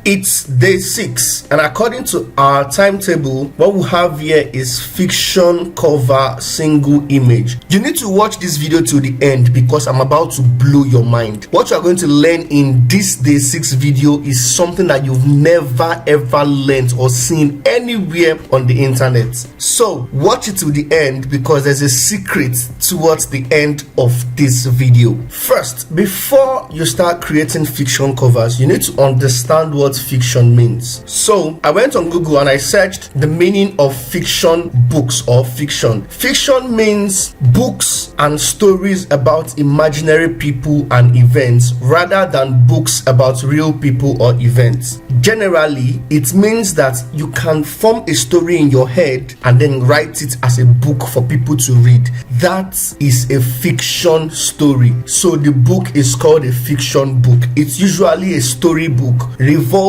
It's day 6, and according to our timetable, what we have here is fiction cover single image. You need to watch this video to the end because I'm about to blow your mind. What you are going to learn in this day 6 video is something that you've never ever learned or seen anywhere on the internet. So watch it to the end because there's a secret towards the end of this video. First, before you start creating fiction covers, you need to understand what fiction means. So I went on Google and I searched the meaning of fiction books or fiction. Fiction means books and stories about imaginary people and events rather than books about real people or events. Generally, it means that you can form a story in your head and then write it as a book for people to read. That is a fiction story. So the book is called a fiction book. It's usually a story book revolving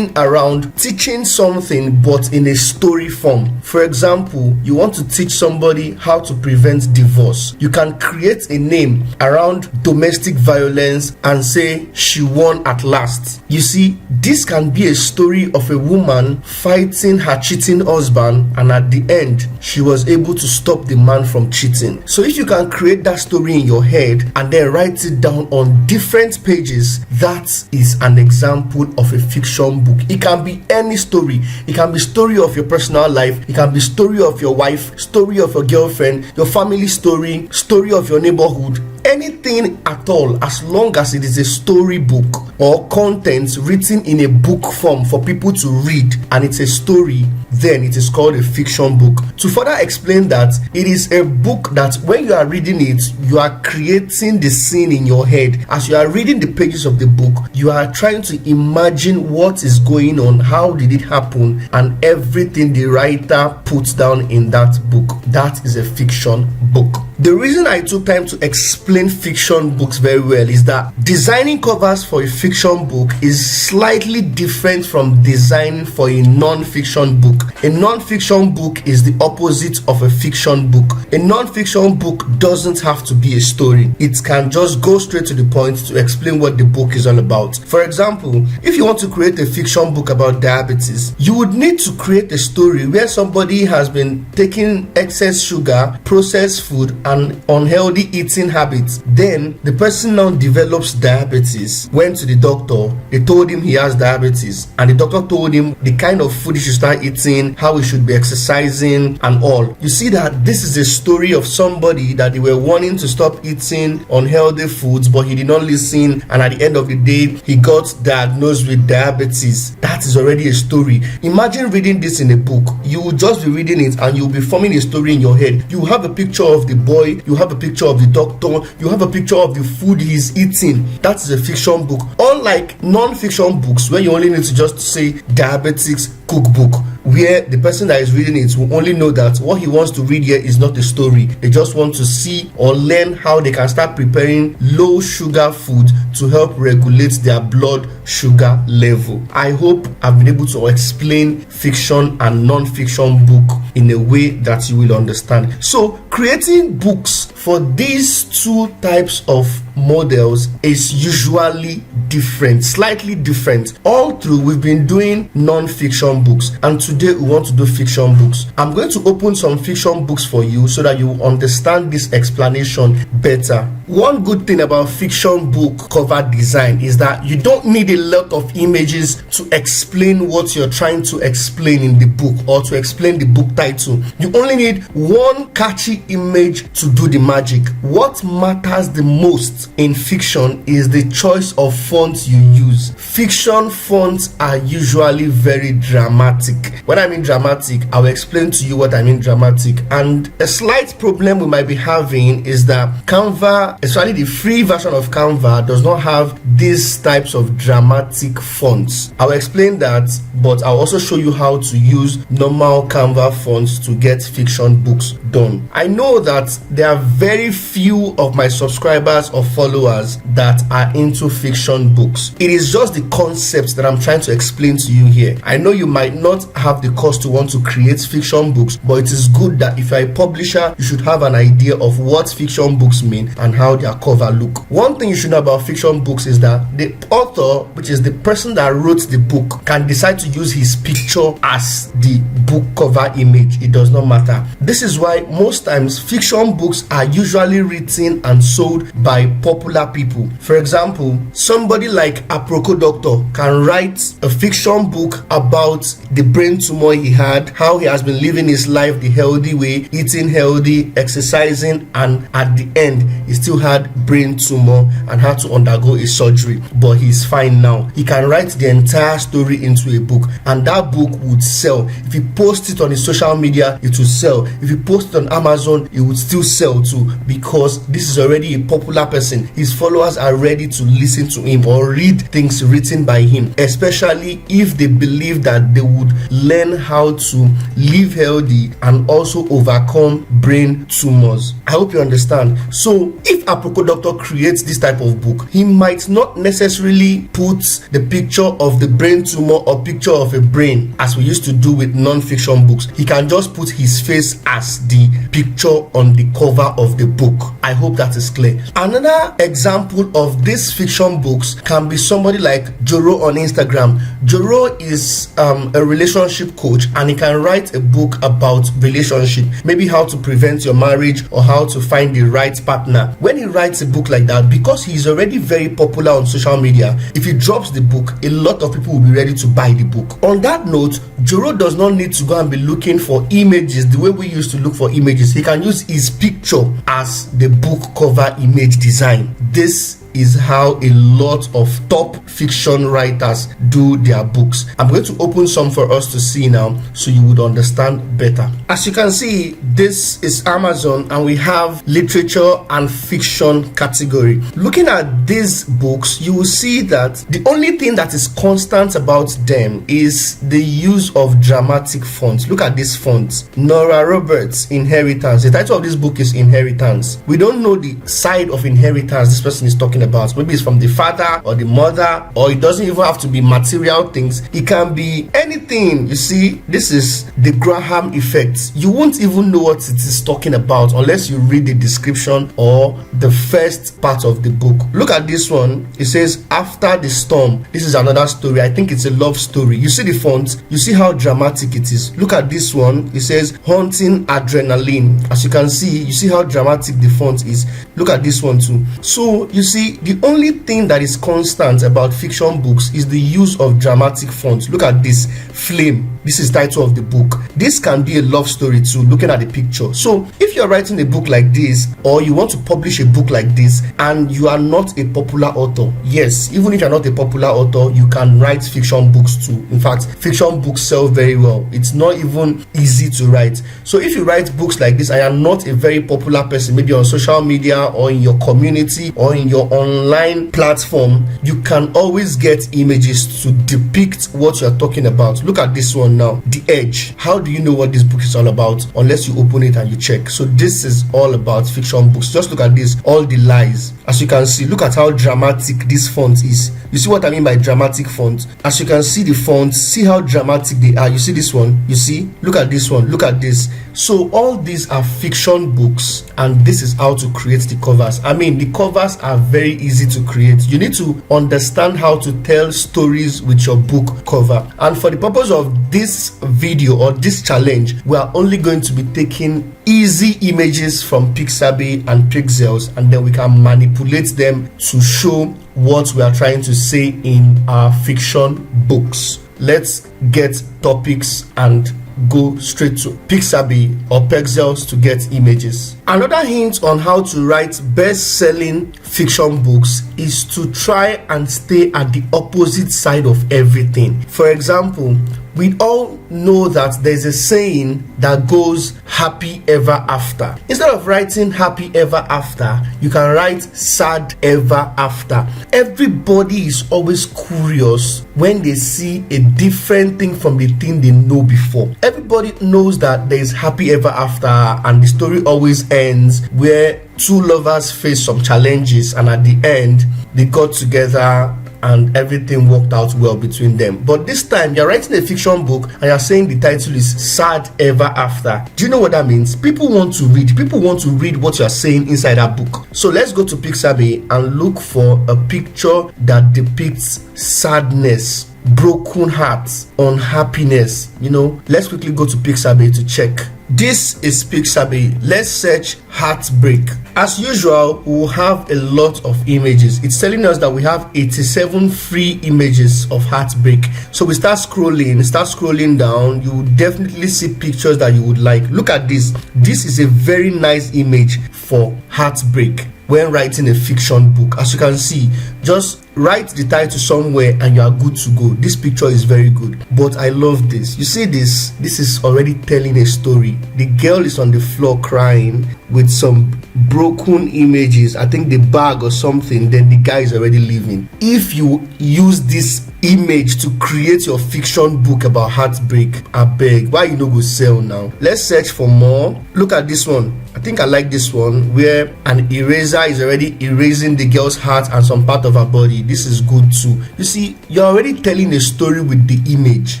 around teaching something but in a story form. For example, you want to teach somebody how to prevent divorce. You can create a name around domestic violence and say she won at last. You see, this can be a story of a woman fighting her cheating husband, and at the end she was able to stop the man from cheating. So if you can create that story in your head and then write it down on different pages, that is an example of a fiction book. It can be any story. It can be story of your personal life. It can be story of your wife, story of your girlfriend, your family story, story of your neighborhood. Anything at all, as long as it is a story book or content written in a book form for people to read and it's a story, then it is called a fiction book. To further explain that, it is a book that when you are reading it, you are creating the scene in your head. As you are reading the pages of the book, you are trying to imagine what is going on, how did it happen, and everything the writer puts down in that book. That is a fiction book. The reason I took time to explain fiction books very well is that designing covers for a fiction book is slightly different from designing for a non-fiction book. A non-fiction book is the opposite of a fiction book. A non-fiction book doesn't have to be a story. It can just go straight to the point to explain what the book is all about. For example, if you want to create a fiction book about diabetes, you would need to create a story where somebody has been taking excess sugar, processed food, and unhealthy eating habits. Then the person now develops diabetes, went to the doctor, they told him he has diabetes, and the doctor told him the kind of food he should start eating, how he should be exercising and all. You see that this is a story of somebody that they were wanting to stop eating unhealthy foods, but he did not listen, and at the end of the day he got diagnosed with diabetes. That is already a story. Imagine reading this in a book. You will just be reading it and you'll be forming a story in your head. You have a picture of the boy, you have a picture of the doctor, you have a picture of the food he's eating. That is a fiction book. Unlike non-fiction books where you only need to just say diabetics cookbook, where the person that is reading it will only know that what he wants to read here is not a story. They just want to see or learn how they can start preparing low sugar food to help regulate their blood sugar level. I hope I've been able to explain fiction and non-fiction book in a way that you will understand. So creating books for these two types of models is usually different, slightly different. All through we've been doing non-fiction books, and today we want to do fiction books. I'm going to open some fiction books for you so that you understand this explanation better. One good thing about fiction book cover design is that you don't need a lot of images to explain what you're trying to explain in the book or to explain the book title. You only need one catchy image to do the magic. What matters the most in fiction is the choice of fonts you use. Fiction fonts are usually very dramatic. When I mean dramatic, I'll explain to you what I mean dramatic. And a slight problem we might be having is that Canva, especially the free version of Canva, does not have these types of dramatic fonts. I'll explain that, but I'll also show you how to use normal Canva fonts to get fiction books done. I know that there are very few of my subscribers or followers that are into fiction books. It is just the concepts that I'm trying to explain to you here. I know you might not have the cost to want to create fiction books, but it is good that if you're a publisher, you should have an idea of what fiction books mean and how how their cover look. One thing you should know about fiction books is that the author, which is the person that wrote the book, can decide to use his picture as the book cover image. It does not matter. This is why most times fiction books are usually written and sold by popular people. For example, somebody like Aproko Doctor can write a fiction book about the brain tumor he had, how he has been living his life the healthy way, eating healthy, exercising, and at the end he still had brain tumor and had to undergo a surgery, but he's fine now. He can write the entire story into a book, and that book would sell. If he posts it on his social media, it will sell. If he posts it on Amazon, it would still sell too, because this is already a popular person. His followers are ready to listen to him or read things written by him, especially if they believe that they would learn how to live healthy and also overcome brain tumors. I hope you understand. So if Aproko Doctor creates this type of book, he might not necessarily put the picture of the brain tumor or picture of a brain as we used to do with non-fiction books. He can just put his face as the picture on the cover of the book. I hope that is clear. Another example of these fiction books can be somebody like Joro on Instagram. Joro is a relationship coach, and he can write a book about relationship, maybe how to prevent your marriage or how to find the right partner. When he writes a book like that, because he's already very popular on social media, if he drops the book, a lot of people will be ready to buy the book. On that note, Joro does not need to go and be looking for images the way we used to look for images. He can use his picture as the book cover image design. This is how a lot of top fiction writers do their books. I'm going to open some for us to see now so you would understand better. As you can see, this is Amazon and we have literature and fiction category. Looking at these books, you will see that the only thing that is constant about them is the use of dramatic fonts. Look at this font, Nora Roberts, Inheritance. The title of this book is Inheritance. We don't know the side of inheritance this person is talking about. Maybe it's from the father or the mother, or it doesn't even have to be material things. It can be anything. You see, this is the Graham effect. You won't even know what it is talking about unless you read the description or the first part of the book. Look at this one. It says After the Storm. This is another story. I think it's a love story. You see the font, you see how dramatic it is. Look at this one. It says Haunting Adrenaline. As you can see, you see how dramatic the font is. Look at this one too. So you see, the only thing that is constant about fiction books is the use of dramatic fonts. Look at this, Flame. This is the title of the book. This can be a love story too, looking at the picture. So if you're writing a book like this, or you want to publish a book like this, and you are not a popular author, yes, even if you're not a popular author, you can write fiction books too. In fact, fiction books sell very well. It's not even easy to write. So if you write books like this and you're not a very popular person, maybe on social media or in your community or in your online platform, you can always get images to depict what you're talking about. Look at this one now, The Edge. How do you know what this book is all about unless you open it and you check? So this is all about fiction books. Just look at this, All the Lies. As you can see, look at how dramatic this font is. You see what I mean by dramatic font? As you can see the fonts, see how dramatic they are. You see this one? You see? Look at this one. Look at this. So all these are fiction books, and this is how to create the covers. I mean, the covers are very easy to create. You need to understand how to tell stories with your book cover. And for the purpose of this video or this challenge, we are only going to be taking easy images from Pixabay and Pixels, and then we can manipulate them to show what we are trying to say in our fiction books. Let's get topics and go straight to Pixabay or Pexels to get images. Another hint on how to write best-selling fiction books is to try and stay at the opposite side of everything. For example, we all know that there's a saying that goes happy ever after. Instead of writing happy ever after, you can write sad ever after. Everybody is always curious when they see a different thing from the thing they know before. Everybody knows that there is happy ever after, and the story always ends where two lovers face some challenges and at the end they got together and everything worked out well between them. But this time you're writing a fiction book and you're saying the title is Sad Ever After. Do you know what that means? People want to read what you're saying inside that book. So let's go to Pixabay and look for a picture that depicts sadness, broken hearts, unhappiness. Let's quickly go to Pixabay to check. This is Pixabay. Let's search heartbreak. As usual, we'll have a lot of images. It's telling us that we have 87 free images of heartbreak. So we start scrolling down. You will definitely see pictures that you would like. Look at this. This is a very nice image for heartbreak when writing a fiction book. As you can see, just write the title somewhere and you are good to go. This picture is very good, but I love this. You see this is already telling a story. The girl is on the floor crying with some broken images, I think the bag or something, then the guy is already leaving. If you use this image to create your fiction book about heartbreak, I beg, why you no go sell now? Let's search for more. Look at this one. I think I like this one where an eraser is already erasing the girl's heart and some part of her body. This is good too. You see, you're already telling a story with the image.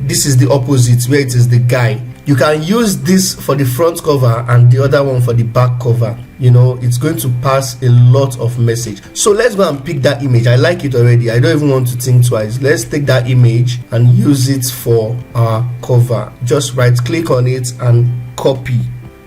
This is the opposite where it is the guy. You can use this for the front cover and the other one for the back cover. It's going to pass a lot of message. So let's go and pick that image. I like it already. I don't even want to think twice. Let's take that image and use it for our cover. Just right click on it and copy.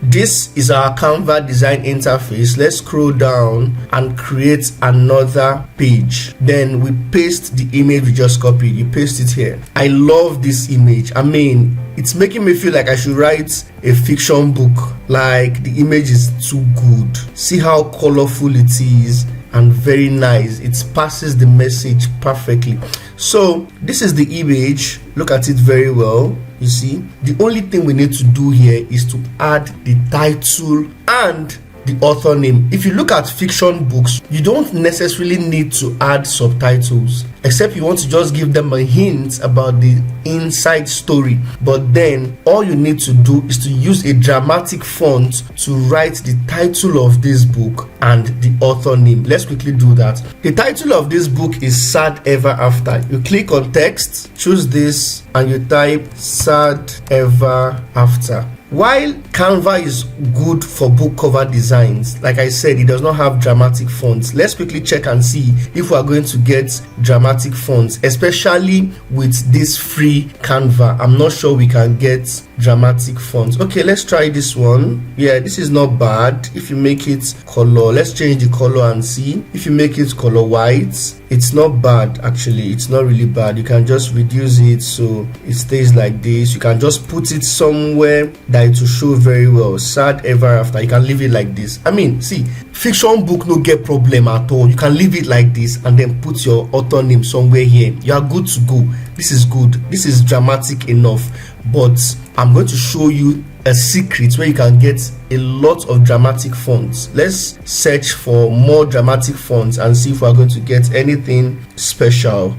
This is our Canva design interface. Let's scroll down and create another page. Then we paste the image we just copied. You paste it here. I love this image. I mean, it's making me feel like I should write a fiction book. Like, the image is too good. See how colorful it is and very nice. It passes the message perfectly. So this is the image. Look at it very well. You see, the only thing we need to do here is to add the title and the author name. If you look at fiction books, you don't necessarily need to add subtitles, except you want to just give them a hint about the inside story. But then all you need to do is to use a dramatic font to write the title of this book and the author name. Let's quickly do that. The title of this book is Sad Ever After. You click on text, choose this, and you type Sad Ever After. While Canva is good for book cover designs, like I said, it does not have dramatic fonts. Let's quickly check and see if we are going to get dramatic fonts, especially with this free Canva. I'm not sure we can get dramatic fonts. Okay, let's try this one. Yeah, this is not bad. If you make it color, let's change the color and see. If you make it color white, it's not bad. Actually, it's not really bad. You can just reduce it so it stays like this. You can just put it somewhere that it will show very well. Sad Ever After. You can leave it like this. I mean, see, fiction book no get problem at all. You can leave it like this and then put your author name somewhere here. You are good to go. This is good. This is dramatic enough. But I'm going to show you a secret where you can get a lot of dramatic fonts. Let's search for more dramatic fonts and see if we're going to get anything special.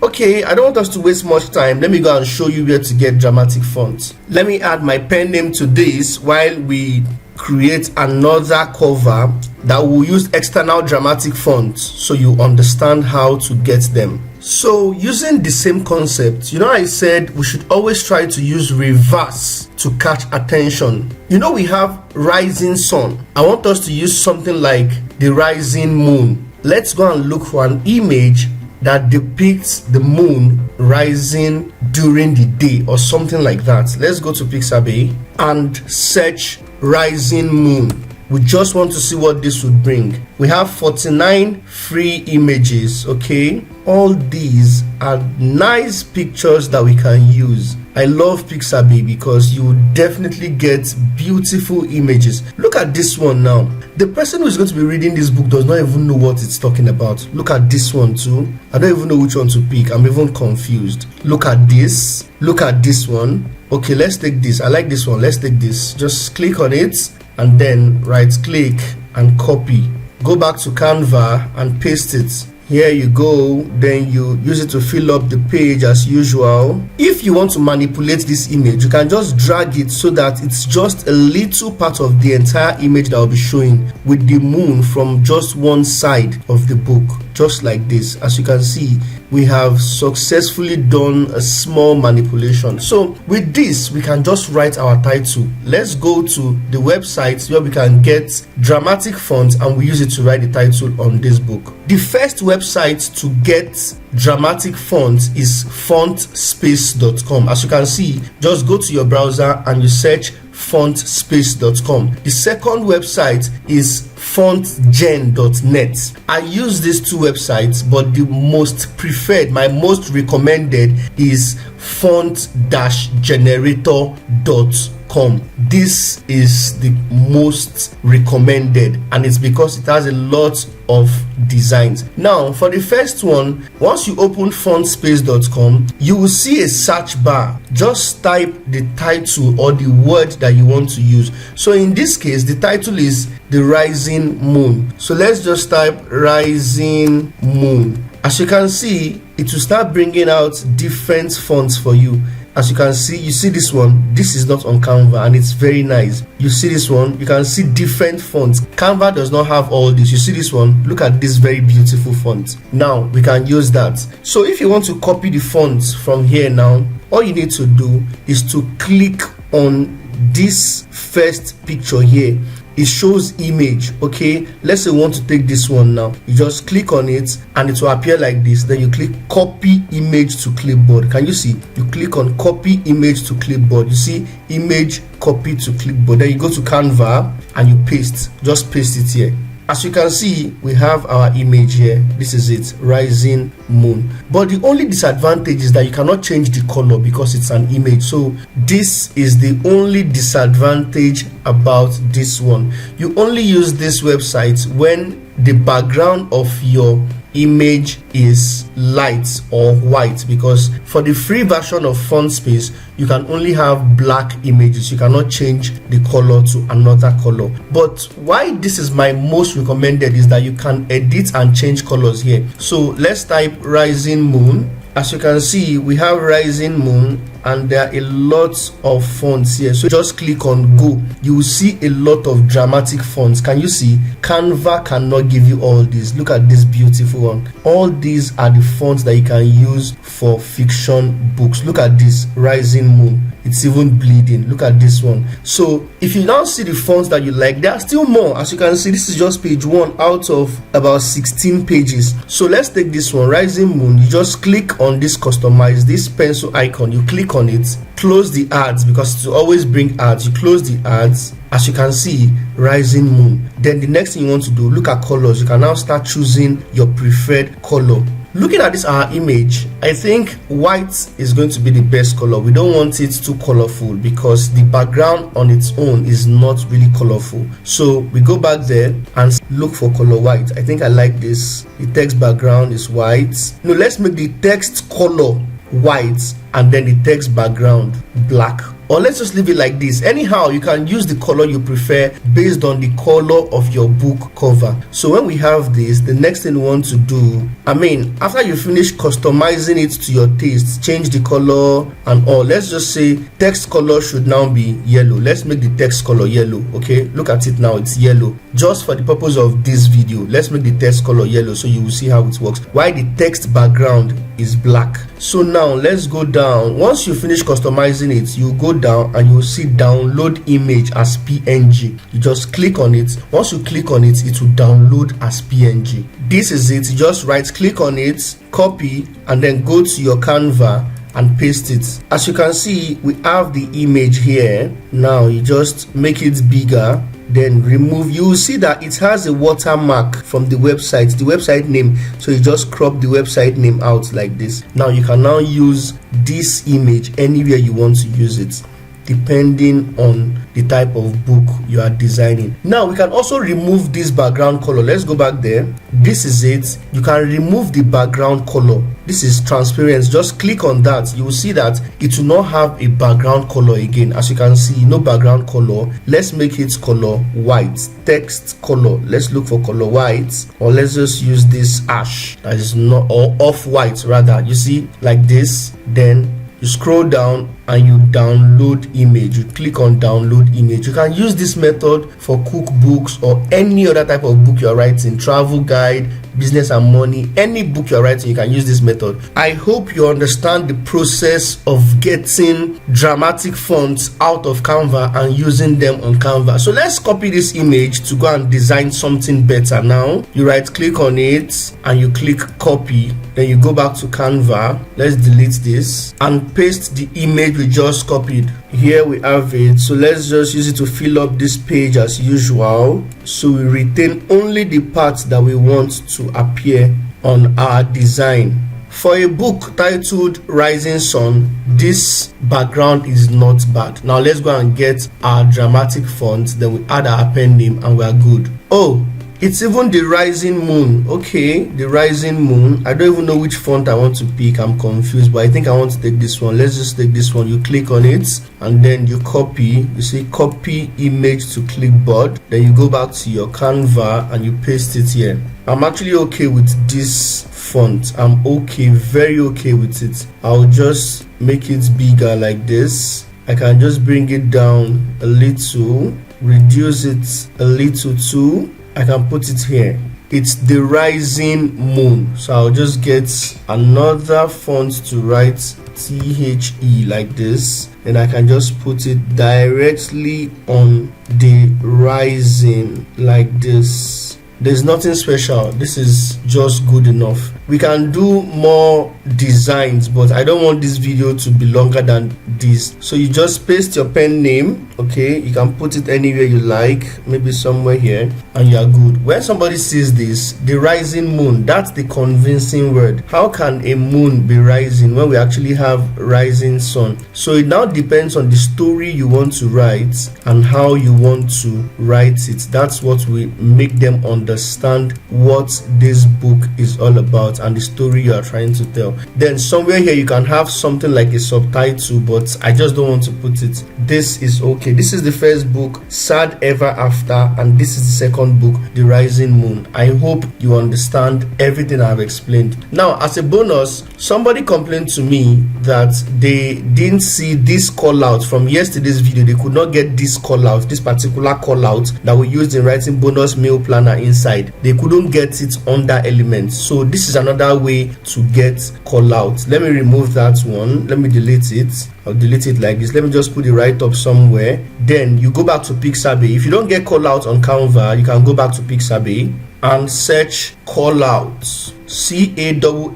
Okay, I don't want us to waste much time. Let me go and show you where to get dramatic fonts. Let me add my pen name to this while we create another cover that will use external dramatic fonts so you understand how to get them. So using the same concept, I said we should always try to use reverse to catch attention. We have rising sun. I want us to use something like the rising moon. Let's go and look for an image that depicts the moon rising during the day or something like that. Let's go to Pixabay and search rising moon. We just want to see what this would bring. We have 49 free images. Okay, all these are nice pictures that we can use. I love Pixabay because you will definitely get beautiful images. Look at this one now. The person who is going to be reading this book does not even know what it's talking about. Look at this one too. I don't even know which one to pick. I'm even confused. Look at this. Look at this one. Okay, let's take this. I like this one. Let's take this. Just click on it and then right click and copy. Go back to Canva and paste it. Here you go. Then you use it to fill up the page as usual. If you want to manipulate this image, you can just drag it so that it's just a little part of the entire image that will be showing, with the moon from just one side of the book. just like this. As you can see, we have successfully done a small manipulation. So with this, we can just write our title. Let's go to the website where we can get dramatic fonts and we use it to write the title on this book. The first website to get dramatic fonts is fontspace.com. As you can see, just go to your browser and you search fontspace.com. The second website is fontgen.net. I use these two websites, but the most preferred, my most recommended is font-generator.com. This is the most recommended, and it's because it has a lot of designs. Now for the first one, once you open fontspace.com, you will see a search bar. Just type the title or the word that you want to use. So in this case, the title is The Rising Moon. So let's just type Rising Moon. As you can see, it will start bringing out different fonts for you. As you can see, you see this one, this is not on Canva and it's very nice. You see this one, you can see different fonts. Canva does not have all this. You see this one, look at this very beautiful font. Now we can use that. So if you want to copy the fonts from here now, all you need to do is to click on this first picture here. It shows image. Okay, let's say we want to take this one now. You just click on it and it will appear like this. Then you click copy image to clipboard. Can you see? You click on copy image to clipboard. You see image copy to clipboard. Then you go to Canva and you paste. Just paste it here. As you can see, we have our image here. This is it, Rising Moon. But the only disadvantage is that you cannot change the color because it's an image. So this is the only disadvantage about this one. You only use this website when the background of your image is light or white, because for the free version of FontSpace you can only have black images. You cannot change the color to another color. But why this is my most recommended is that you can edit and change colors here. So let's type Rising Moon. As you can see, we have Rising Moon and there are a lot of fonts here. So just click on go. You will see a lot of dramatic fonts. Can you see? Canva cannot give you all these. Look at this beautiful one. All these are the fonts that you can use for fiction books. Look at this, Rising Moon. It's even bleeding. Look at this one. So if you now see the fonts that you like, there are still more. As you can see, this is just page 1 out of about 16 pages. So let's take this one, Rising Moon. You just click on this customize, this pencil icon. You click on it, close the ads because it will always bring ads. You close the ads. As you can see, Rising Moon. Then the next thing you want to do, look at colors. You can now start choosing your preferred color. Looking at this our image, I think white is going to be the best color. We don't want it too colorful because the background on its own is not really colorful. So we go back there and look for color white. I think I like this. The text background is white. No, let's make the text color white and then the text background black. Or let's just leave it like this. Anyhow, you can use the color you prefer based on the color of your book cover. So when we have this, the next thing we want to do, after you finish customizing it to your taste, change the color and all. Let's just say text color should now be yellow. Let's make the text color yellow. Okay, look at it now, it's yellow. Just for the purpose of this video, let's make the text color yellow so you will see how it works. Why the text background is black. So now let's go down. Once you finish customizing it, you go down and you will see download image as PNG. You just click on it. Once you click on it, it will download as PNG. This is it. You just right click on it, copy, and then go to your Canva and paste it. As you can see, we have the image here. Now you just make it bigger, then remove. You will see that it has a watermark from the website name. So you just crop the website name out like this. Now you can now use this image anywhere you want to use it, depending on the type of book you are designing. Now we can also remove this background color. Let's go back there. This is it. You can remove the background color. This is transparent. Just click on that. You will see that it will not have a background color again. As you can see, no background color. Let's make it color white. Text color. Let's look for color white, or let's just use this ash that is not, or off white rather. You see, like this. Then you scroll down and you download image. You click on download image. You can use this method for cookbooks or any other type of book you're writing, travel guide, business and money, any book you're writing, you can use this method. I hope you understand the process of getting dramatic fonts out of Canva and using them on Canva. So let's copy this image to go and design something better. Now you right click on it and you click copy, then you go back to Canva. Let's delete this and paste the image we just copied. Here we have it. So let's just use it to fill up this page as usual, so we retain only the parts that we want to appear on our design. For a book titled Rising Sun, this background is not bad. Now let's go and get our dramatic font, then we add our pen name and we are good. Oh, it's even the rising moon. Okay, the rising moon. I don't even know which font I want to pick. I'm confused, but I think I want to take this one. Let's just take this one. You click on it and then you copy. You see copy image to clipboard. Then you go back to your Canva and you paste it here. I'm actually okay with this font. I'm okay, very okay with it. I'll just make it bigger like this. I can just bring it down a little, reduce it a little too. I can put it here. It's the rising moon. So I'll just get another font to write THE like this. Then I can just put it directly on the rising like this. There's nothing special. This is just good enough. We can do more designs, but I don't want this video to be longer than this. So you just paste your pen name. Okay, you can put it anywhere you like, maybe somewhere here, and you are good. When somebody sees this, the rising moon, that's the convincing word. How can a moon be rising when we actually have rising sun? So it now depends on the story you want to write and how you want to write it. That's what will make them understand what this book is all about and the story you are trying to tell. Then somewhere here you can have something like a subtitle, but I just don't want to put it. This is okay. This is the first book, Sad Ever After, and this is the second book, The Rising Moon. I hope you understand everything I've explained. Now, as a bonus, somebody complained to me that they didn't see this call out from yesterday's video. They could not get this call out, this particular call out that we used in writing bonus meal planner inside. They couldn't get it under elements. So this is another way to get call out. Let me remove that one. Let me delete it. I'll delete it like this. Let me just put it right up somewhere. Then you go back to Pixabay. If you don't get call out on Canva, you can go back to Pixabay and search call out, CALLOUT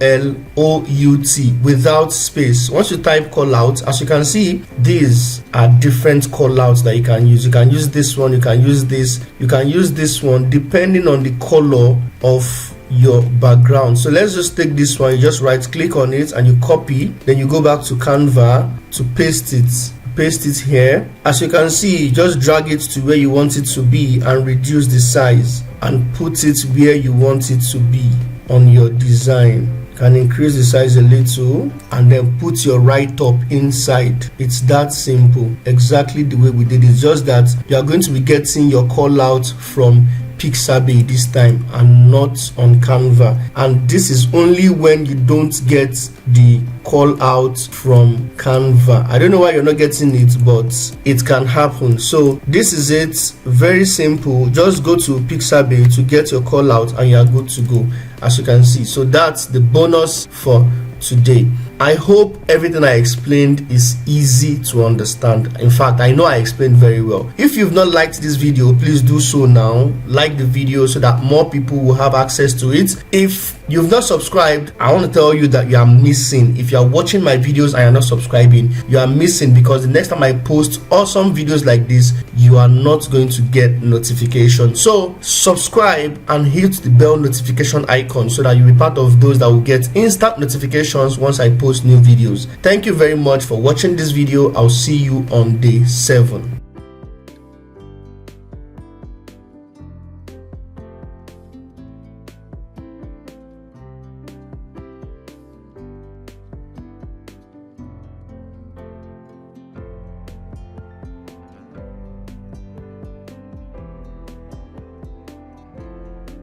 without space. Once you type call out, as you can see, these are different call outs that you can use. You can use this one, you can use this, you can use this one depending on the color of your background. So let's just take this one. You just right click on it and you copy, then you go back to Canva to paste it here. As you can see, just drag it to where you want it to be and reduce the size and put it where you want it to be on your design. You can increase the size a little and then put your write-up inside. It's that simple, exactly the way we did it. Just that you are going to be getting your call out from Pixabay this time and not on Canva, and this is only when you don't get the call out from Canva. I don't know why you're not getting it, but it can happen. So this is it, very simple. Just go to Pixabay to get your call out and you are good to go, as you can see. So that's the bonus for today. I hope everything I explained is easy to understand. In fact, I know I explained very well. If you've not liked this video, please do so now. Like the video so that more people will have access to it. If you've not subscribed, I want to tell you that you are missing. If you are watching my videos and you're not subscribing, you are missing, because the next time I post awesome videos like this, you are not going to get notification. So subscribe and hit the bell notification icon so that you'll be part of those that will get instant notifications once I post new videos. Thank you very much for watching this video. I'll see you on day 7.